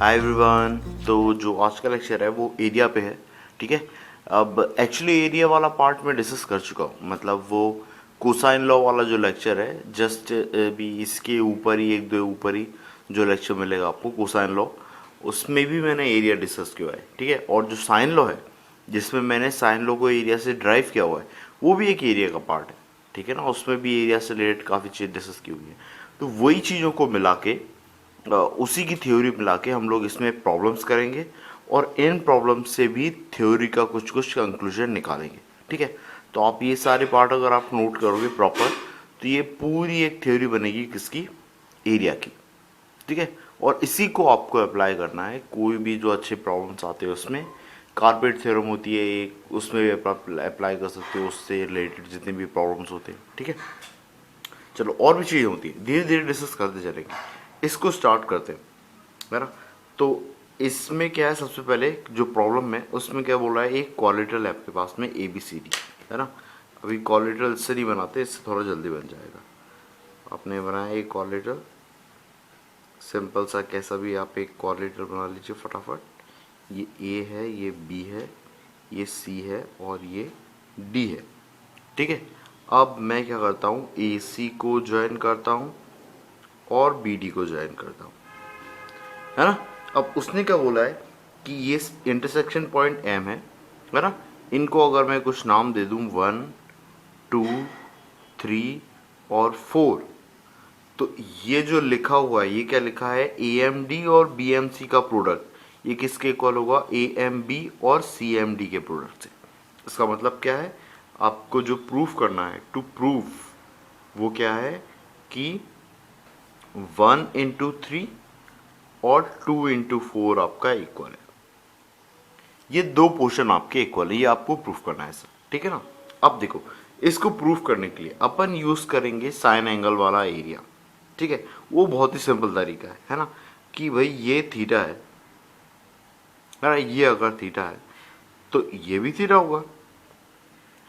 Hi everyone. तो जो आज का लेक्चर है वो एरिया पे है। ठीक है। अब एक्चुअली एरिया वाला पार्ट में डिस्कस कर चुका हूँ, मतलब वो कोसाइन लॉ वाला जो लेक्चर है, जस्ट भी इसके ऊपर ही एक दो ऊपर ही जो लेक्चर मिलेगा आपको कोसाइन लॉ, उसमें भी मैंने एरिया डिस्कस किया है। ठीक है। और जो साइन लॉ है जिसमें मैंने साइन लॉ को एरिया से ड्राइव किया हुआ है, वो भी एक एरिया का पार्ट है। ठीक है ना, उसमें भी एरिया से रिलेटेड काफ़ी चीज़ डिस्कस की हुई है। तो वही चीज़ों को मिला के उसी की थ्योरी मिला के हम लोग इसमें प्रॉब्लम्स करेंगे और इन प्रॉब्लम से भी थ्योरी का कुछ कुछ कंक्लूजन निकालेंगे। ठीक है। तो आप ये सारे पार्ट अगर आप नोट करोगे प्रॉपर, तो ये पूरी एक थ्योरी बनेगी किसकी, एरिया की। ठीक है। और इसी को आपको अप्लाई करना है कोई भी जो अच्छे प्रॉब्लम्स आते हैं उसमें। कारपेट थ्योरम होती है एक, उसमें भी अप्लाई कर सकते हो, उससे रिलेटेड जितने भी प्रॉब्लम्स होते हैं। ठीक है। चलो और भी चीज़ें होती है, धीरे धीरे डिस्कस करते चलेंगे। इसको स्टार्ट करते हैं, है ना। तो इसमें क्या है, सबसे पहले जो प्रॉब्लम है उसमें क्या बोल रहा है, एक क्वालिटरल आपके पास में ए बी सी डी, है ना। अभी क्वालिटरल इससे नहीं बनाते, इससे थोड़ा जल्दी बन जाएगा। आपने बनाया एक क्वालिटरल, सिंपल सा कैसा भी आप एक क्वालिटरल बना लीजिए फटाफट। ये ए है, ये बी है, ये सी है और ये डी है। ठीक है। अब मैं क्या करता हूँ, ए सी को ज्वाइन करता हूँ और बी डी को ज्वाइन करता हूँ, है ना। अब उसने क्या बोला है कि ये इंटरसेक्शन पॉइंट एम है ना। इनको अगर मैं कुछ नाम दे दूं 1 2 3 और 4, तो ये जो लिखा हुआ है ये क्या लिखा है, ए एम डी और बी एम सी का प्रोडक्ट, ये किसके इक्वल होगा, ए एम बी और सी एम डी के प्रोडक्ट से। इसका मतलब क्या है, आपको जो प्रूफ करना है, टू प्रूफ, वो क्या है कि 1 into 3 और 2 into 4 आपका इक्वल है। ये दो पोर्शन आपके इक्वल है, ये आपको प्रूफ करना है सर। ठीक है ना। अब देखो, इसको प्रूफ करने के लिए अपन यूज करेंगे साइन एंगल वाला एरिया। ठीक है। वो बहुत ही सिंपल तरीका है ना, कि भाई ये थीटा है ना, ये अगर थीटा है तो ये भी थीटा होगा,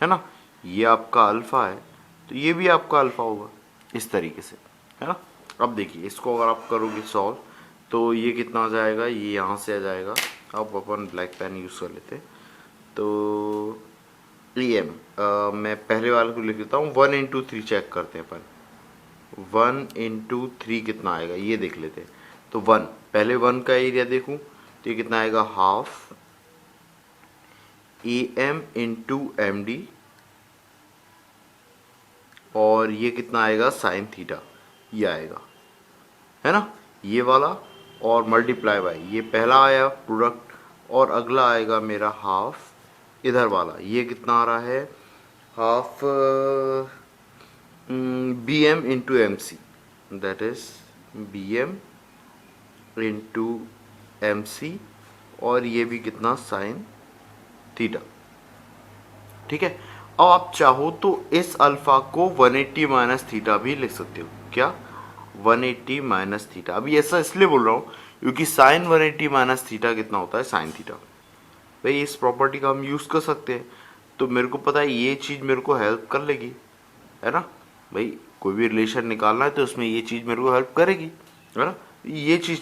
है ना। ये आपका अल्फा है तो ये भी आपका अल्फा होगा, इस तरीके से, है ना। अब देखिए, इसको अगर आप करोगे सॉल्व, तो ये कितना आ जाएगा, ये यहाँ से आ जाएगा। अब अपन ब्लैक पेन यूज़ कर लेते हैं। तो ई एम, मैं पहले वाले को लिख देता हूँ, 1 into 3 चेक करते हैं अपन। 1 into 3 कितना आएगा ये देख लेते हैं। तो 1, पहले 1 का एरिया देखूँ तो ये कितना आएगा, half A M into M D, और ये कितना आएगा, साइन थीटा, ये आएगा, है ना, ये वाला। और मल्टीप्लाई बाय ये पहला आया प्रोडक्ट, और अगला आएगा मेरा हाफ इधर वाला, ये कितना आ रहा है, half B M into M C, that is B M into M C, और ये भी कितना, साइन थीटा। ठीक है। अब आप चाहो तो इस अल्फा को 180 माइनस थीटा भी लिख सकते हो। क्या, 180 माइनस थीटा। अभी ऐसा इसलिए बोल रहा हूँ क्योंकि साइन 180 माइनस थीटा कितना होता है, साइन थीटा। भाई इस प्रॉपर्टी का हम यूज़ कर सकते हैं, तो मेरे को पता है ये चीज़ मेरे को हेल्प कर लेगी, है ना। भाई कोई भी रिलेशन निकालना है तो उसमें ये चीज़ मेरे को हेल्प करेगी, है ना। ये चीज़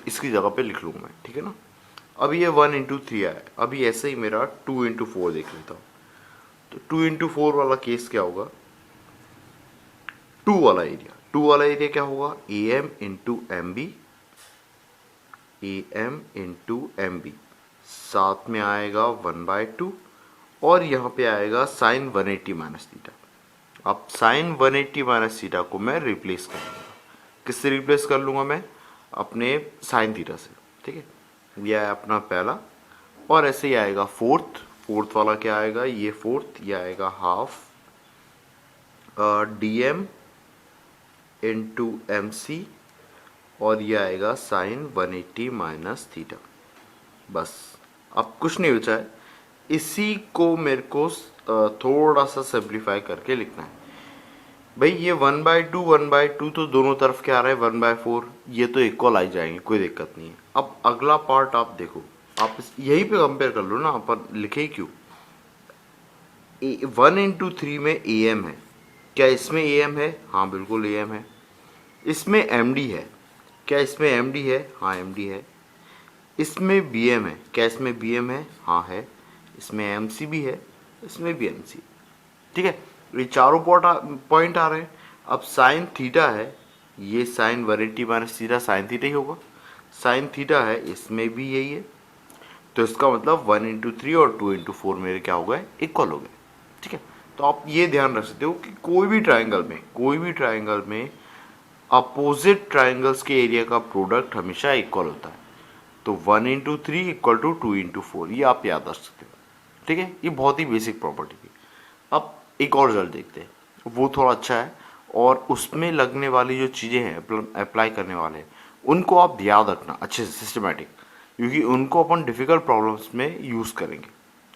इसकी जगह पे लिख लूँगा मैं। ठीक है ना। अभी ये 1 into 3 आया, अभी ऐसे ही मेरा 2 into 4 देख लेता हूँ। तो 2 into 4 वाला केस क्या होगा, 2 वाला एरिया क्या होगा, A M into M B, A M into M B, साथ में आएगा 1/2, और यहाँ पे आएगा साइन 180 माइनस थीटा। अब साइन 180 माइनस थीटा को मैं रिप्लेस कर लूँगा, किससे रिप्लेस कर लूँगा मैं, अपने साइन थीटा से। ठीक है। यह है अपना पहला, और ऐसे ही आएगा फोर्थ वाला क्या आएगा, ये फोर्थ, ये आएगा half D M into M C, और ये आएगा साइन 180 माइनस थीटा। बस, अब कुछ नहीं बचा है, इसी को मेरे को थोड़ा सा सिंप्लीफाई करके लिखना है। भाई ये 1/2 तो दोनों तरफ क्या आ रहा है, 1/4, ये तो इक्वल आ जाएंगे, कोई दिक्कत नहीं है। अब अगला पार्ट आप देखो, आप यहीं पे कंपेयर कर लो ना, अपन लिखे ही क्यों, 1 into 3 में ए एम है, क्या इसमें ए एम है, हाँ बिल्कुल ए एम है। इसमें एम डी है, क्या इसमें एम डी है, हाँ एम डी है। इसमें बी एम है, क्या इसमें बी एम है? हाँ है। इसमें एम सी भी है, इसमें भी एम सी। ठीक है, ये चारों पॉइंट आ रहे हैं। अब साइन थीटा है, ये sine 180 minus theta sine theta ही होगा। साइन थीटा है, इसमें भी यही है। तो इसका मतलब 1 × 3 और 2 × 4 मेरे क्या हो गए? इक्वल हो गए। ठीक है, तो आप ये ध्यान रख सकते हो कि कोई भी ट्राइंगल में अपोजिट ट्राइंगल्स के एरिया का प्रोडक्ट हमेशा इक्वल होता है। तो 1 × 3 = 2 × 4, ये आप याद रख सकते हो। ठीक है, ये बहुत ही बेसिक प्रॉपर्टी थी। अब एक और रिजल्ट देखते हैं, वो थोड़ा अच्छा है और उसमें लगने वाली जो चीज़ें हैं, अप्लाई करने वाले हैं, उनको आप याद रखना अच्छे से, सिस्टमेटिक, क्योंकि उनको अपन डिफ़िकल्ट प्रॉब्लम्स में यूज़ करेंगे।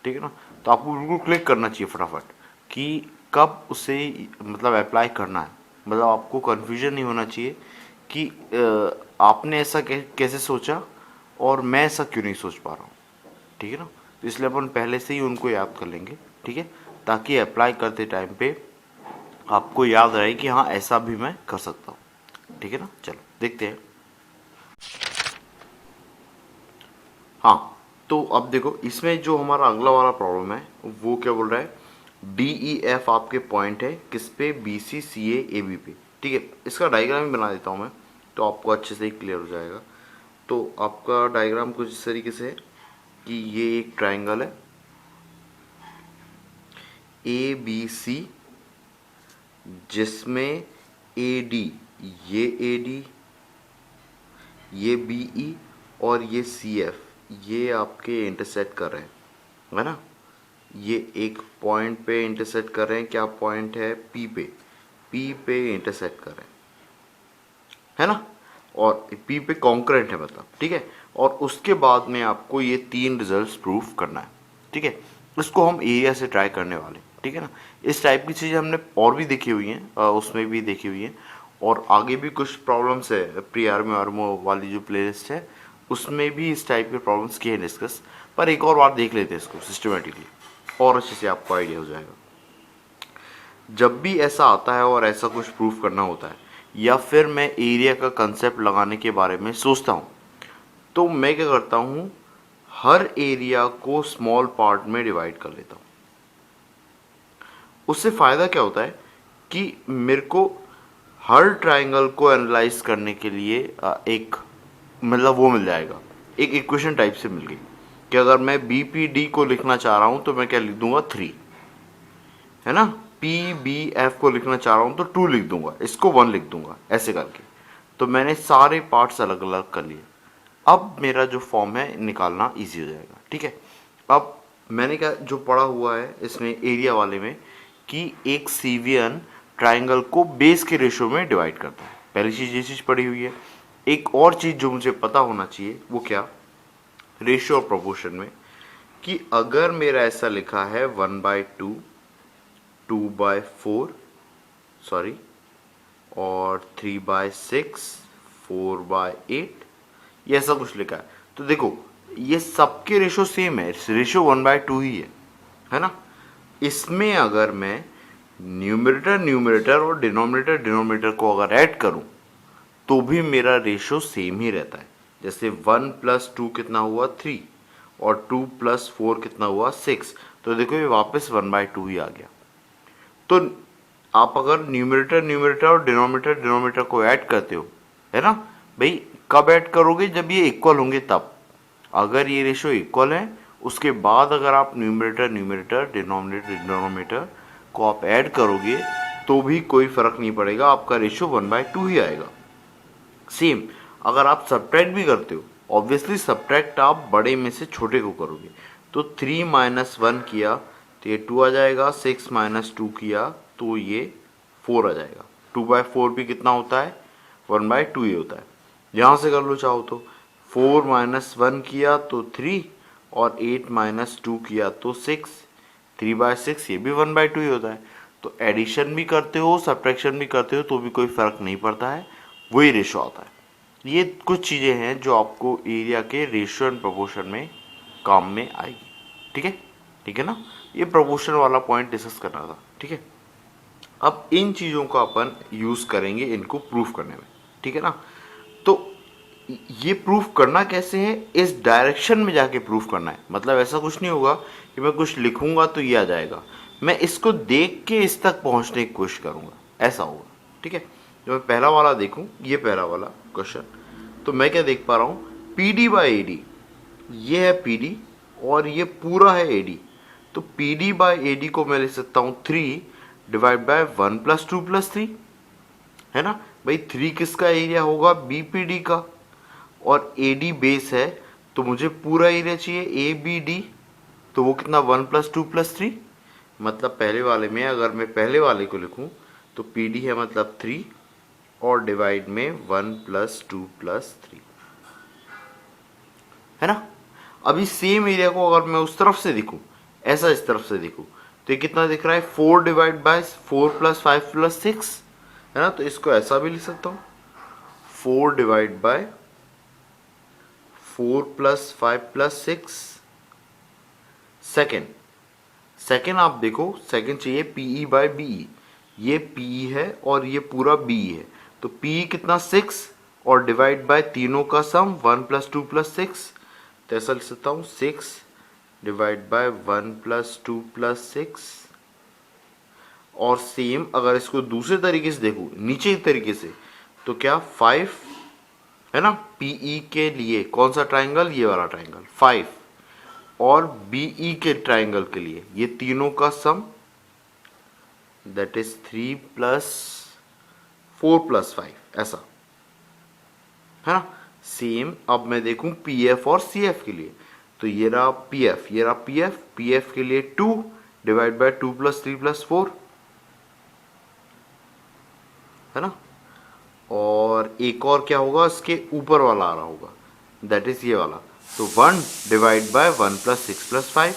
ठीक है ना, तो आपको बिल्कुल क्लिक करना चाहिए फटाफट कि कब उसे मतलब अप्लाई करना है। मतलब आपको कन्फ्यूजन नहीं होना चाहिए कि आपने ऐसा कैसे सोचा और मैं ऐसा क्यों नहीं सोच पा रहा हूँ। ठीक है ना, तो इसलिए अपन पहले से ही उनको याद कर लेंगे। ठीक है, ताकि अप्लाई करते टाइम पे आपको याद रहे कि हाँ ऐसा भी मैं कर सकता हूँ। ठीक है ना, चलो देखते हैं। हाँ, तो अब देखो इसमें जो हमारा अगला वाला प्रॉब्लम है वो क्या बोल रहा है? डी ई एफ आपके पॉइंट है किस पे? B C C A B पे। ठीक है, इसका डायग्राम ही बना देता हूँ मैं, तो आपको अच्छे से ही क्लियर हो जाएगा। तो आपका डायग्राम कुछ इस तरीके से है कि ये एक ट्राइंगल है ए बी सी, जिसमें ए डी, ये ए डी, ये बी ई और ये सी एफ, ये आपके इंटरसेक्ट कर रहे हैं, है ना। ये एक पॉइंट पे इंटरसेक्ट कर रहे हैं, क्या पॉइंट है? पी पे इंटरसेक्ट कर रहे हैं, है ना। और पी पे कॉन्करेंट है मतलब। ठीक है, और उसके बाद में आपको ये 3 रिजल्ट्स प्रूफ करना है। ठीक है, इसको हम एरिया से ट्राई करने वाले। ठीक है ना, इस टाइप की चीज़ें हमने और भी देखी हुई हैं, उसमें भी देखी हुई हैं, और आगे भी कुछ प्रॉब्लम्स है प्री आर्मी आर्मो वाली जो प्लेलिस्ट है उसमें भी इस टाइप के प्रॉब्लम्स किए हैं डिस्कस। पर एक और बार देख लेते हैं इसको सिस्टमेटिकली, और अच्छे से आपको आइडिया हो जाएगा। जब भी ऐसा आता है और ऐसा कुछ प्रूफ करना होता है, या फिर मैं एरिया का कंसेप्ट लगाने के बारे में सोचता हूँ, तो मैं क्या करता हूँ? हर एरिया को स्मॉल पार्ट में डिवाइड कर लेता हूँ। उससे फ़ायदा क्या होता है कि मेरे को हर ट्राइंगल को एनालाइज करने के लिए एक मतलब वो मिल जाएगा, एक इक्वेशन टाइप से मिल गई कि अगर मैं बी पी डी को लिखना चाह रहा हूँ तो मैं क्या लिख दूंगा? 3, है ना। पी बी एफ को लिखना चाह रहा हूँ तो 2 लिख दूंगा, इसको 1 लिख दूंगा, ऐसे करके। तो मैंने सारे पार्ट्स अलग अलग कर लिए। अब मेरा जो फॉर्म है निकालना इजी हो जाएगा। ठीक है, अब मैंने क्या जो पढ़ा हुआ है इसमें एरिया वाले में कि एक सीवियन ट्राइंगल को बेस के रेशो में डिवाइड करता है। पहली चीज़ ये चीज़ पढ़ी हुई है। एक और चीज़ जो मुझे पता होना चाहिए वो क्या? रेशो और प्रोपोर्शन में, कि अगर मेरा ऐसा लिखा है 1/2, 2/4, सॉरी, और 3/6, 4/8, ये ऐसा कुछ लिखा है, तो देखो ये सबके रेशो सेम है, रेशो 1/2 ही है ना। इसमें अगर मैं न्यूमरेटर और डिनोमिनेटर को अगर ऐड करूं तो भी मेरा रेशो सेम ही रहता है। जैसे 1 + 2 कितना हुआ? 3, और 2 + 4 कितना हुआ? 6। तो देखो ये वापस 1/2 ही आ गया। तो आप अगर न्यूमरेटर और डिनोमिनेटर को ऐड करते हो, है ना भाई, कब ऐड करोगे? जब ये इक्वल होंगे तब। अगर ये रेशो इक्वल है उसके बाद अगर आप न्यूमरेटर डिनोमिनेटर को आप ऐड करोगे तो भी कोई फर्क नहीं पड़ेगा, आपका रेशो 1/2 ही आएगा। सेम अगर आप सब्ट्रैक्ट भी करते हो, ऑब्वियसली सब्ट्रैक्ट आप बड़े में से छोटे को करोगे, तो 3 - 1 किया तो ये 2 आ जाएगा, 6 - 2 किया तो ये 4 आ जाएगा। 2/4 भी कितना होता है? 1/2 ही होता है। यहाँ से कर लो चाहो तो, 4 - 1 किया तो 3, और 8 - 2 किया तो 6, 3/6 ये भी 1/2 ही होता है। तो एडिशन भी करते हो सब्ट्रैक्शन भी करते हो तो भी कोई फ़र्क नहीं पड़ता है, वही रेशो आता है। ये कुछ चीज़ें हैं जो आपको एरिया के रेशो एंड प्रोपोर्शन में काम में आएगी। ठीक है, ठीक है ना, ये प्रोपोर्शन वाला पॉइंट डिस्कस करना था। ठीक है, अब इन चीज़ों को अपन यूज़ करेंगे इनको प्रूफ करने में। ठीक है ना, तो ये प्रूफ करना कैसे है, इस डायरेक्शन में जाके प्रूफ करना है। मतलब ऐसा कुछ नहीं होगा कि मैं कुछ लिखूंगा तो ये आ जाएगा, मैं इसको देख के इस तक पहुंचने की कोशिश करूंगा, ऐसा होगा। ठीक है, जब मैं पहला वाला देखूं, ये पहला वाला क्वेश्चन, तो मैं क्या देख पा रहा हूं, P D by A D, ये है पी डी और ये पूरा है ए डी। तो P D by A D को मैं लिख सकता हूं 3 डिवाइड बाय 1 प्लस 2 प्लस 3, है ना भाई। 3 किसका एरिया होगा, बीपीडी का, और ए डी बेस है, तो मुझे पूरा एरिया चाहिए ए बी डी। तो वो कितना, 1 प्लस 2 प्लस 3। मतलब पहले वाले में अगर मैं पहले वाले को लिखूं तो पी डी है मतलब 3 और डिवाइड में 1 प्लस 2 प्लस 3, है ना। अभी सेम एरिया को अगर मैं उस तरफ से देखूं, ऐसा इस तरफ से देखूं, तो ये कितना दिख रहा है, 4 डिवाइड बाय 4 प्लस 5 प्लस 6, है ना। तो इसको ऐसा भी लिख सकता हूं, 4 divide by 4 plus 5 plus 6। Second आप देखो, सेकेंड चाहिए पीई बाय बीई, ये पीई है और ये पूरा बीई है। तो पीई कितना, 6, और डिवाइड बाय तीनों का सम 1 प्लस 2 प्लस 6। तो ऐसा लिख सकता हूं, 6 डिवाइड बाय 1 प्लस 2 प्लस 6। और सेम अगर इसको दूसरे तरीके से देखूं, नीचे की तरीके से, तो क्या 5, है ना। पीई के लिए कौन सा ट्राइंगल, ये वाला ट्राइंगल 5, और बीई के ट्राइंगल के लिए ये तीनों का सम, दैट इज 3 प्लस 4 प्लस 5, ऐसा, है ना। सेम अब मैं देखूं पीएफ और सीएफ के लिए, तो ये रहा पीएफ, ये रहा पीएफ, पीएफ के लिए 2 डिवाइड बाय 2 प्लस 3 प्लस 4, है ना। और एक और क्या होगा, इसके ऊपर वाला आ रहा होगा, दैट इज ये वाला। तो 1 डिवाइड बाय 1 प्लस 6 प्लस 5,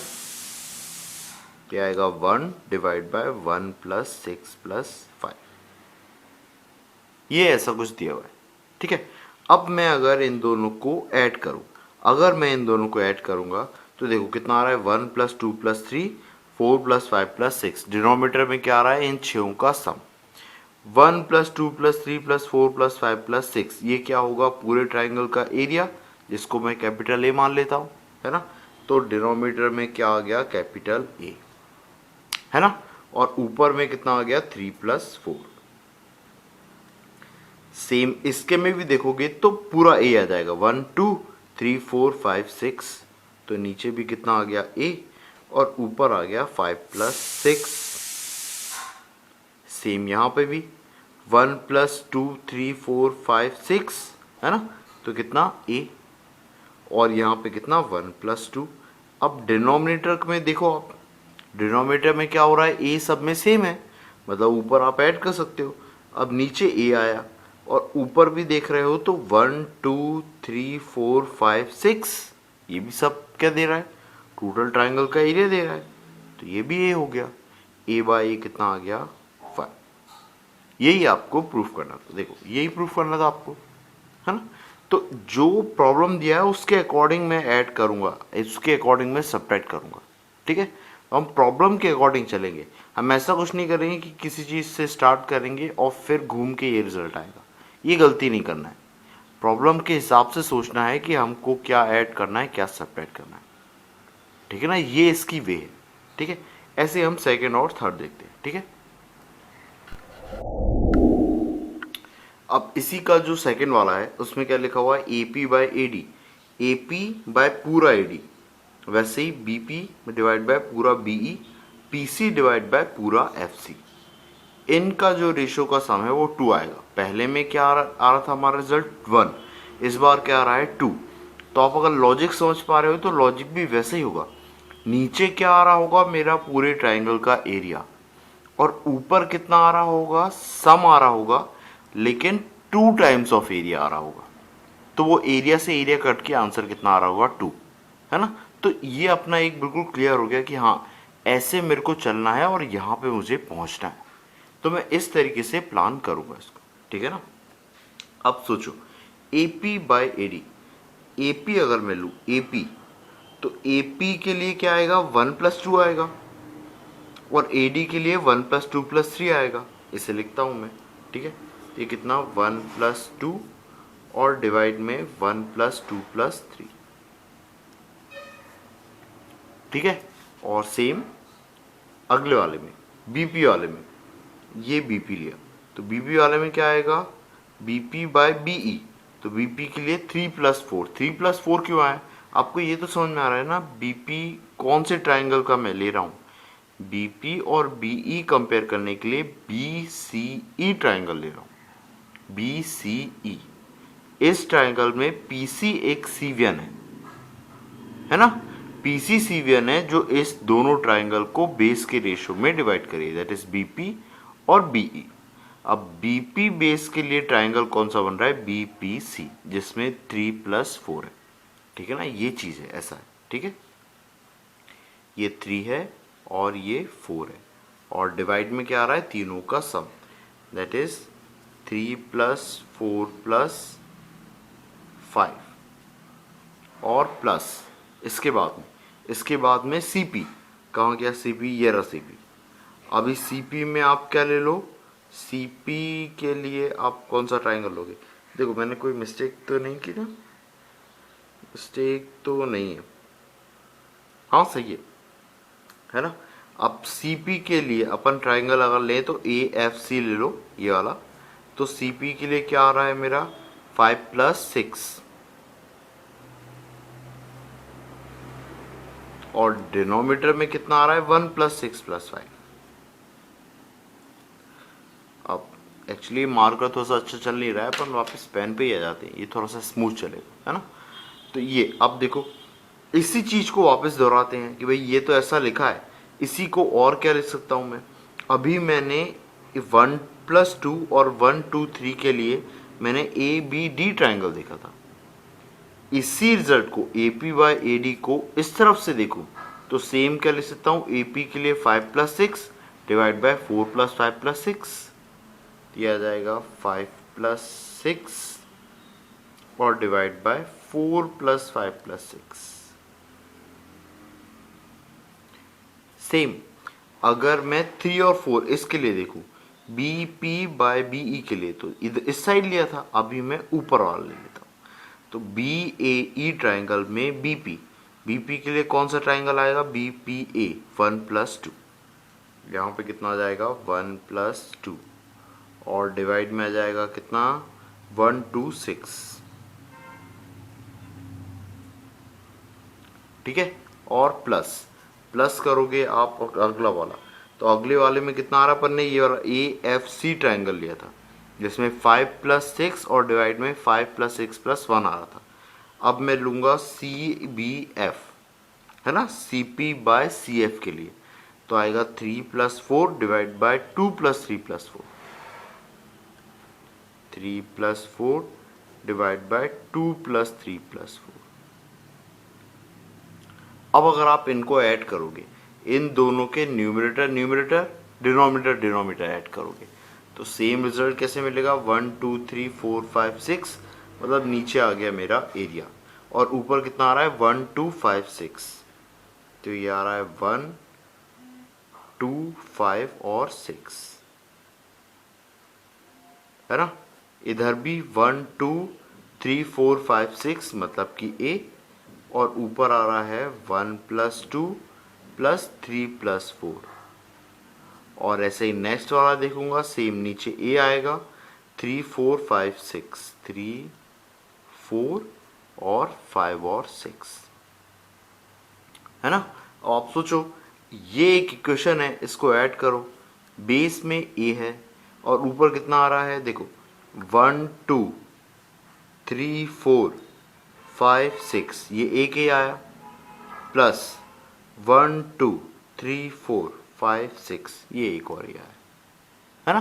क्या आएगा, 1 डिवाइड बाय 1 प्लस 6 प्लस 5। ये ऐसा कुछ दिया हुआ है, ठीक है। अब मैं अगर इन दोनों को ऐड करूं, अगर मैं इन दोनों को ऐड करूंगा तो देखो कितना आ रहा है, 1 plus 2 plus 3, 4 plus 5 plus 6। Denominator में क्या आ रहा है, इन छयों का सम। 1 plus 2 plus 3 plus 4 plus 5 plus 6, ये क्या होगा, पूरे ट्राइंगल का एरिया, जिसको मैं कैपिटल ए मान लेता हूं, है ना। तो डिनोमिनेटर में क्या आ गया, कैपिटल ए, है ना। और ऊपर में कितना आ गया, 3 प्लस 4। सेम इसके में भी देखोगे तो पूरा ए आ जाएगा, 1 2 3 4 5 6। तो नीचे भी कितना आ गया, ए, और ऊपर आ गया 5 प्लस 6। सेम यहाँ पे भी 1 प्लस 2 3 4 5 6, है ना। तो कितना, ए, और यहाँ पे कितना, 1 प्लस 2। अब डिनोमिनेटर में देखो आप, डिनोमिनेटर में क्या हो रहा है, ए सब में सेम है, मतलब ऊपर आप ऐड कर सकते हो। अब नीचे ए आया और ऊपर भी देख रहे हो तो 1 2 3 4 5 6, ये भी सब क्या दे रहा है, टोटल ट्राइंगल का एरिया दे रहा है। तो ये भी ए हो गया, ए बाई ए कितना आ गया, 5। यही आपको प्रूफ करना था, देखो यही प्रूफ करना था आपको, है ना। तो जो प्रॉब्लम दिया है उसके अकॉर्डिंग मैं ऐड करूंगा, उसके अकॉर्डिंग मैं सब्ट्रैक्ट करूंगा, ठीक है। हम प्रॉब्लम के अकॉर्डिंग चलेंगे, हम ऐसा कुछ नहीं करेंगे कि किसी चीज़ से स्टार्ट करेंगे और फिर घूम के ये रिजल्ट आएगा, ये गलती नहीं करना है। प्रॉब्लम के हिसाब से सोचना है कि हमको क्या ऐड करना है, क्या सब्ट्रैक्ट करना है, ठीक है ना। ये इसकी वे है, ठीक है। ऐसे हम सेकेंड और थर्ड देखते हैं, ठीक है। अब इसी का जो सेकेंड वाला है उसमें क्या लिखा हुआ है, A P by A D, A P by पूरा ए डी, वैसे ही बी पी डिवाइड बाय पूरा BE, P C divide by पूरा एफ सी। इनका जो रेशियो का सम है वो 2 आएगा। पहले में क्या आ रहा था हमारा रिजल्ट 1, इस बार क्या आ रहा है 2। तो आप अगर लॉजिक समझ पा रहे हो तो लॉजिक भी वैसे ही होगा। नीचे क्या आ रहा होगा, मेरा पूरे ट्राइंगल का एरिया, और ऊपर कितना आ रहा होगा, सम आ रहा होगा, लेकिन 2 टाइम्स ऑफ एरिया आ रहा होगा। तो वो एरिया से एरिया कट के आंसर कितना आ रहा होगा, 2, है ना। तो ये अपना एक बिल्कुल क्लियर हो गया कि हाँ ऐसे मेरे को चलना है और यहाँ पे मुझे पहुँचना है। तो मैं इस तरीके से प्लान करूंगा इसको, ठीक है ना। अब सोचो ए P by A D, A P अगर मैं लूँ ए पी, तो ए पी के लिए क्या आएगा, 1 प्लस 2 आएगा, और ए डी के लिए 1 प्लस 2 प्लस 3 आएगा। इसे लिखता हूँ मैं, ठीक है। ये कितना, 1 प्लस 2 और डिवाइड में 1 प्लस 2 प्लस 3, ठीक है। और सेम अगले वाले में, बीपी वाले में, ये बीपी लिया तो बीपी वाले में क्या आएगा, बीपी बाय बीई। तो बीपी के लिए 3 प्लस 4, 3 प्लस 4 क्यों आया, आपको ये तो समझ में आ रहा है ना, बीपी कौन से ट्राइंगल का मैं ले रहा हूँ, बीपी और बीई कंपेयर करने के लिए बीसीई ट्राइंगल ले रहा हूँ, बीसीई। इस ट्राइंगल में पीसी एक सीवियन है ना, पीसी सीवियन है जो इस दोनों ट्राइंगल को बेस के रेशियो में डिवाइड करिए, दैट इज बीपी और बीई। अब बीपी बेस के लिए ट्राइंगल कौन सा बन रहा है, बीपीसी, जिसमें 3 प्लस 4 है, ठीक है ना, ये चीज है, ऐसा है, ठीक है। ये 3 है और ये 4 है, और डिवाइड में क्या आ रहा है, तीनों का सम, दैट इज 3 प्लस 4 प्लस 5 और प्लस इसके बाद में सीपी, कहाँ गया सीपी, ये रहा सीपी। अभी सीपी में आप क्या ले लो, सीपी के लिए आप कौन सा ट्राइंगल लोगे, देखो मैंने कोई मिस्टेक तो नहीं की ना, मिस्टेक तो नहीं है, हाँ सही है ना। अब सीपी के लिए अपन ट्राइंगल अगर ले तो ए एफ सी ले लो, ये वाला। तो सीपी के लिए क्या आ रहा है मेरा, 5 प्लस 6, और डिनोमिनेटर में कितना आ रहा है, 1 प्लस 6 प्लस 5। अब एक्चुअली मार्कर थोड़ा सा अच्छा चल नहीं रहा है, अपन वापस पेन पे ही आ जाते हैं, ये थोड़ा सा स्मूथ चलेगा, है ना। तो ये अब देखो, इसी चीज को वापस दोहराते हैं कि भाई ये तो ऐसा लिखा है, इसी को और क्या लिख सकता हूं मैं। अभी मैंने 1 प्लस 2 और 1 2 3 के लिए मैंने ए बी डी ट्राइंगल देखा था, इसी रिजल्ट को ए पी बाई ए डी को इस तरफ से देखूं तो सेम क्या लिख सकता हूं, ए पी के लिए 5 plus 6 divide by 4 plus 5 plus 6, दिया जाएगा 5 प्लस 6 और divide by 4 plus 5 plus 6। Same अगर मैं 3 और 4 इसके लिए देखूं, B P by B E के लिए, तो इधर इस साइड लिया था, अभी मैं ऊपर वाला ले लेता हूं। तो बी ए ई ट्राइंगल में बीपी, बीपी के लिए कौन सा ट्राइंगल आएगा, बी पी ए 1 प्लस 2, यहाँ पे कितना आ जाएगा 1 प्लस 2, और डिवाइड में आ जाएगा कितना 1 2 6, ठीक है। और प्लस करोगे आप अगला वाला, तो अगले वाले में कितना आ रहा, अपन ने ये वाला ए एफ सी ट्राइंगल लिया था जिसमें 5 प्लस 6 और डिवाइड में 5 प्लस 6 प्लस 1 आ रहा था। अब मैं लूंगा सी बी एफ, है ना, C P by C F के लिए, तो आएगा 3 plus 4 divide by 2 plus 3 plus 4, 3 plus 4 divide by 2 plus 3 plus 4। अब अगर आप इनको ऐड करोगे, इन दोनों के न्यूमरेटर डिनोमिनेटर ऐड करोगे, तो सेम रिजल्ट कैसे मिलेगा, 1 2 3 4 5 6, मतलब नीचे आ गया मेरा एरिया, और ऊपर कितना आ रहा है 1 2 5 6, तो ये आ रहा है 1 2 5 और 6, है ना। इधर भी 1 2 3 4 5 6 मतलब कि ए, और ऊपर आ रहा है 1 प्लस 2 प्लस 3 प्लस 4, और ऐसे ही नेक्स्ट वाला देखूंगा, सेम नीचे ए आएगा, 3 4 5 6, 3 4 और 5 और 6, है ना। अब आप सोचो, ये एक इक्वेशन है, इसको ऐड करो, बेस में ए है और ऊपर कितना आ रहा है, देखो 1 2 3 4 5 6, ये एक ही आया, प्लस 1 2 3 4 5 6, ये एक और ही आया, है ना।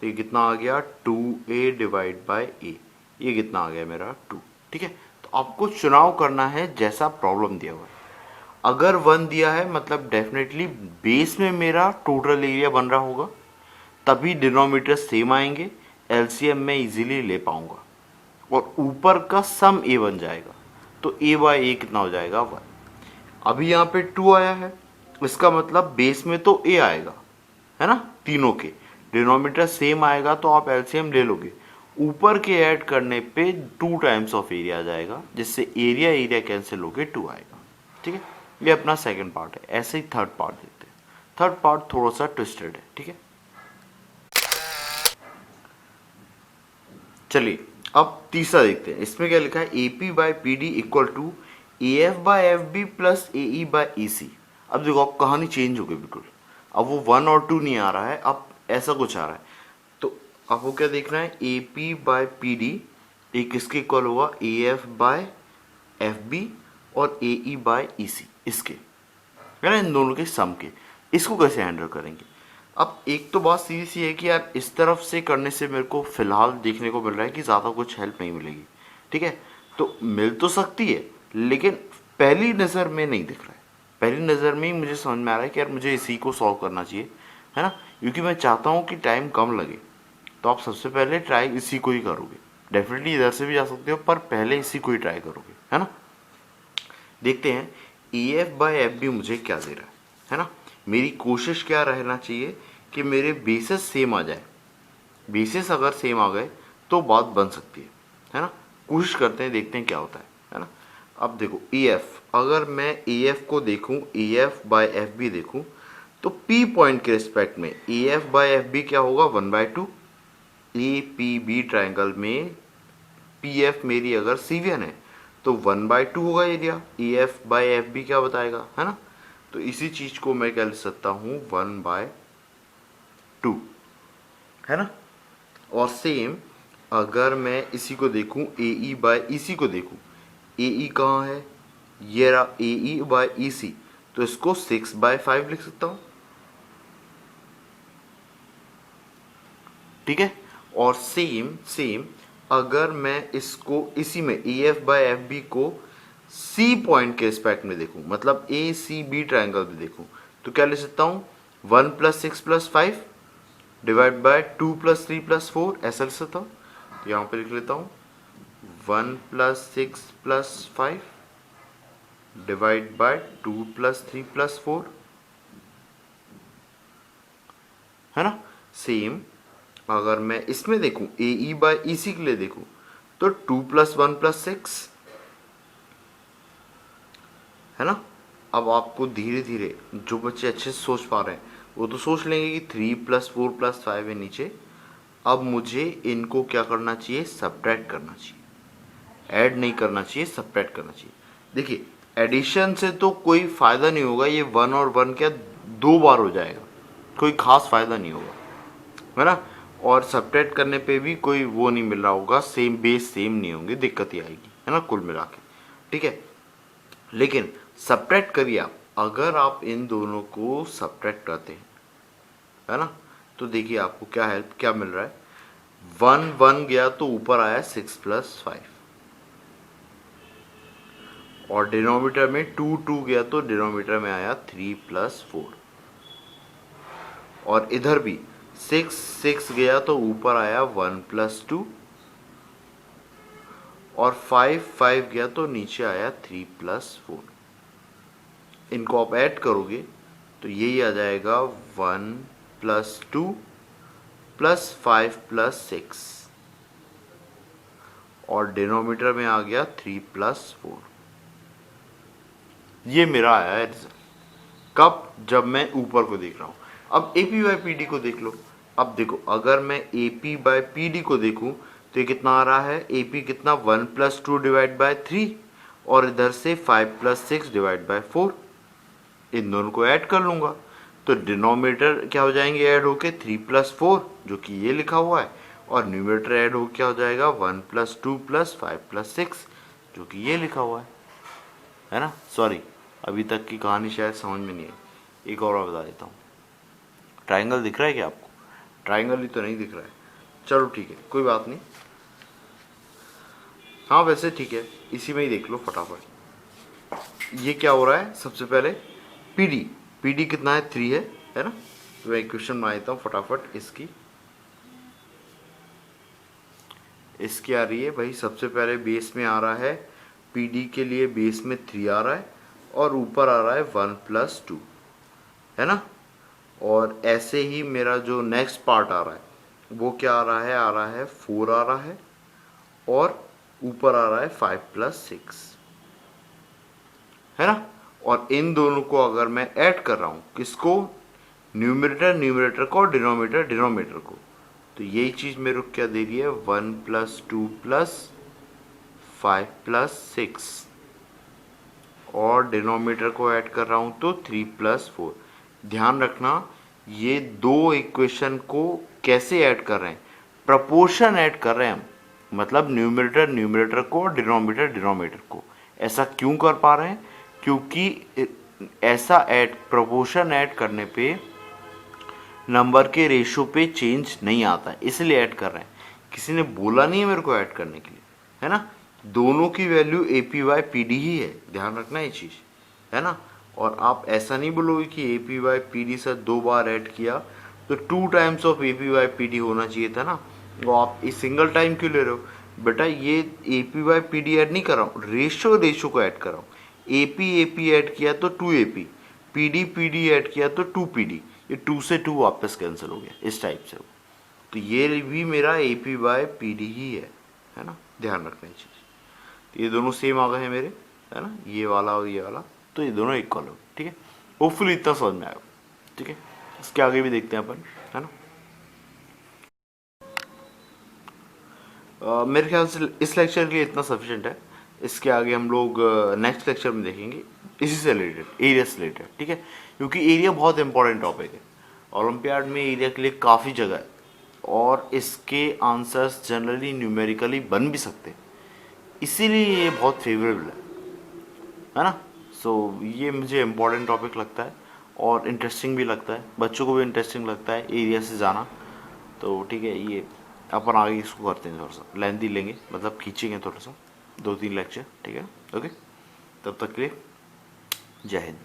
तो ये कितना आ गया 2a डिवाइड बाय ए, ये कितना आ गया मेरा 2, ठीक है। तो आपको चुनाव करना है जैसा प्रॉब्लम दिया हुआ है। अगर 1 दिया है मतलब डेफिनेटली बेस में मेरा टोटल एरिया बन रहा होगा, तभी डिनोमिनेटर सेम आएंगे, एलसीएम में इजीली ले पाऊंगा, और ऊपर का सम ए बन जाएगा, तो ए बाय ए कितना हो जाएगा 1। अभी यहाँ पे 2 आया है, इसका मतलब बेस में तो ए आएगा, है ना, तीनों के डिनोमिनेटर सेम आएगा तो आप एलसीएम ले लोगे, ऊपर के ऐड करने पे 2 टाइम्स ऑफ एरिया आ जाएगा, जिससे एरिया एरिया कैंसिल होके 2 आएगा। ठीक है, ये अपना सेकंड पार्ट है। ऐसे ही थर्ड पार्ट देखते हैं। थर्ड पार्ट थोड़ा सा ट्विस्टेड है। ठीक है, चलिए अब तीसरा देखते हैं। इसमें क्या लिखा है, A P by P D equal to A F by F B plus A E by E C. अब देखो, अब कहानी चेंज हो गई बिल्कुल। अब वो 1 और 2 नहीं आ रहा है, अब ऐसा कुछ आ रहा है। तो आपको क्या देखना है, A P by P D एक किसके इक्वल होगा, A F by F B और ए ई बाई ई सी, इसके है ना, इन दोनों के सम के। इसको कैसे हैंडल करेंगे। अब एक तो बात सीधी सी है कि यार इस तरफ से करने से मेरे को फिलहाल देखने को मिल रहा है कि ज़्यादा कुछ हेल्प नहीं मिलेगी। ठीक है, तो मिल तो सकती है लेकिन पहली नज़र में नहीं दिख रहा है। पहली नज़र में ही मुझे समझ में आ रहा है कि यार मुझे इसी को सॉल्व करना चाहिए, है ना, क्योंकि मैं चाहता हूँ कि टाइम कम लगे। तो आप सबसे पहले ट्राई इसी को ही करोगे। डेफिनेटली इधर से भी जा सकते हो, पर पहले इसी को ही ट्राई करोगे, है ना। देखते हैं E F by F B मुझे क्या दे रहा है ना। मेरी कोशिश क्या रहना चाहिए कि मेरे बेसिस सेम आ जाए। बेसिस अगर सेम आ गए तो बात बन सकती है ना। कोशिश करते हैं, देखते हैं क्या होता है ना। अब देखो ई एफ, अगर मैं ई एफ को देखूं, E F by F B देखूं, तो पी पॉइंट के रिस्पेक्ट में E F by F B क्या होगा, 1/2। ए पी बी ट्राइंगल में पी एफ मेरी अगर सीवियन है तो 1/2 होगा area. E F by F B क्या बताएगा, है ना। तो इसी चीज को मैं क्या लिख सकता हूँ, 1/2, है ना। और सेम अगर मैं इसी को देखूं, ए ई बाई ई सी को देखूं, ए ई कहाँ है, ये रहा ए ई बाई ई सी, तो इसको 6/5 लिख सकता हूं। ठीक है, और सेम सेम अगर मैं इसको इसी में A F by F B को सी पॉइंट के रिस्पेक्ट में देखूं, मतलब ए सी बी ट्राइंगल में देखूं, तो क्या लिख सकता हूं, 1+6+5 डिवाइड बाय 2+3+4, ऐसा लिख सकता हूँ। तो यहाँ पे लिख लेता हूँ 1+6+5 डिवाइड बाय 2+3+4, है ना। सेम अगर मैं इसमें देखूं, ए ई बाई ई सी के लिए देखूं, तो 2+1+6, है ना। अब आपको धीरे धीरे, जो बच्चे अच्छे से सोच पा रहे हैं वो तो सोच लेंगे कि 3+4+5 है नीचे। अब मुझे इनको क्या करना चाहिए, सब्ट्रैक्ट करना चाहिए। ऐड नहीं करना चाहिए, सब्ट्रैक्ट करना चाहिए। देखिए एडिशन से तो कोई फायदा नहीं होगा, ये 1 और 1 क्या 2 बार हो जाएगा, कोई खास फायदा नहीं होगा, है ना। और सब्ट्रैक्ट करने पे भी कोई वो नहीं मिल रहा होगा, सेम बेस सेम नहीं होंगे, दिक्कत ही आएगी, है ना, कुल मिला के। ठीक है, लेकिन सब्ट्रैक्ट करिए आप, अगर आप इन दोनों को सब्ट्रैक्ट करते हैं, है ना, तो देखिए आपको क्या मिल रहा है। 1 गया तो ऊपर आया 6+5, और डिनोमीटर में 2 गया तो डिनोमीटर में आया 3+4, और इधर भी 6 गया तो ऊपर आया 1+2, और 5 गया तो नीचे आया 3+4। इनको आप ऐड करोगे तो यही आ जाएगा 1+2 +5+6, और डिनोमीटर में आ गया 3+4। ये मेरा आया है रिजल्ट। कब, जब मैं ऊपर को देख रहा हूं। अब ए पी बाई पी डी को देख लो। अब देखो अगर मैं ए पी बाई पी डी को देखूं तो ये कितना आ रहा है, ए पी कितना 1+2 डिवाइड बाय 3, और इधर से 5+6 डिवाइड बाय 4। इन दोनों को ऐड कर लूंगा तो डिनोमिनेटर क्या हो जाएंगे, ऐड होके 3+4 जो कि ये लिखा हुआ है, और न्यूमरेटर ऐड हो क्या हो जाएगा 1+2 +5+6 जो कि ये लिखा हुआ है ना। सॉरी, अभी तक की कहानी शायद समझ में नहीं आई, एक और बता देता हूँ। ट्राइंगल दिख रहा है क्या आपको, ट्राइंगल ही तो नहीं दिख रहा है, चलो ठीक है कोई बात नहीं। हाँ वैसे ठीक है, इसी में ही देख लो फटाफट। ये क्या हो रहा है, सबसे पहले पीडी, पीडी कितना है 3 है ना। तो मैं इक्वेशन बना देता हूँ फटाफट। इसकी आ रही है भाई, सबसे पहले बेस में आ रहा है पीडी के लिए, बेस में 3 आ रहा है, और ऊपर आ रहा है 1+2, है ना। और ऐसे ही मेरा जो नेक्स्ट पार्ट आ रहा है वो क्या आ रहा है 4 आ रहा है, और ऊपर आ रहा है 5 + 6, है ना। और इन दोनों को अगर मैं ऐड कर रहा हूं, किसको, न्यूमरेटर को और डिनोमिनेटर को, तो यही चीज मेरे को क्या दे रही है, 1 + 2 + 5 + 6, और डिनोमिनेटर को ऐड कर रहा हूं तो 3 + 4। ध्यान रखना, ये दो इक्वेशन को कैसे ऐड कर रहे हैं, प्रपोर्शन ऐड कर रहे हैं हम, मतलब न्यूमरेटर को और डिनोमिनेटर को। ऐसा क्यों कर पा रहे हैं, क्योंकि ऐसा ऐड, प्रपोर्शन ऐड करने पे नंबर के रेशो पे चेंज नहीं आता है, इसलिए ऐड कर रहे हैं। किसी ने बोला नहीं है मेरे को ऐड करने के लिए, है ना। दोनों की वैल्यू APY/PD ही है, ध्यान रखना ये चीज़, है ना। और आप ऐसा नहीं बोलोगे कि APY/PD से 2 बार ऐड किया तो 2 टाइम्स ऑफ APY/PD होना चाहिए था ना, वो आप इस सिंगल टाइम क्यों ले रहे हो। बेटा ये APY/PD ऐड नहीं कर रहा हूँ, रेशो को ऐड कर रहा हूँ। AP ऐड किया तो 2AP, PD ऐड किया तो 2PD, ये 2 से 2 वापस कैंसिल हो गया, इस टाइप से। तो ये भी मेरा APY/PD ही है ना, ध्यान रखना ये चीज़। तो ये दोनों सेम आ गए हैं मेरे, है ना, ये वाला और ये वाला, तो ये दोनों इक्वल हो, ठीक है। होपफुली इतना समझ में आएगा, ठीक है। इसके आगे भी देखते हैं अपन, है ना। मेरे ख्याल से इस लेक्चर के लिए इतना सफिशिएंट है। इसके आगे हम लोग नेक्स्ट लेक्चर में देखेंगे इसी से रिलेटेड, एरिया से रिलेटेड, ठीक है। क्योंकि एरिया बहुत इंपॉर्टेंट टॉपिक है, ओलंपियाड में एरिया के लिए काफ़ी जगह है, और इसके आंसर्स जनरली न्यूमेरिकली बन भी सकते हैं, इसीलिए ये बहुत फेवरेबल है ना। सो ये मुझे इम्पोर्टेंट टॉपिक लगता है, और इंटरेस्टिंग भी लगता है, बच्चों को भी इंटरेस्टिंग लगता है एरिया से जाना। तो ठीक है, ये अपन आगे इसको करते हैं, थोड़ा सा लेंथी लेंगे, मतलब खींचेंगे थोड़ा सा, 2-3 लेक्चर, ठीक है। ओके, तब तक के लिए जय हिंद।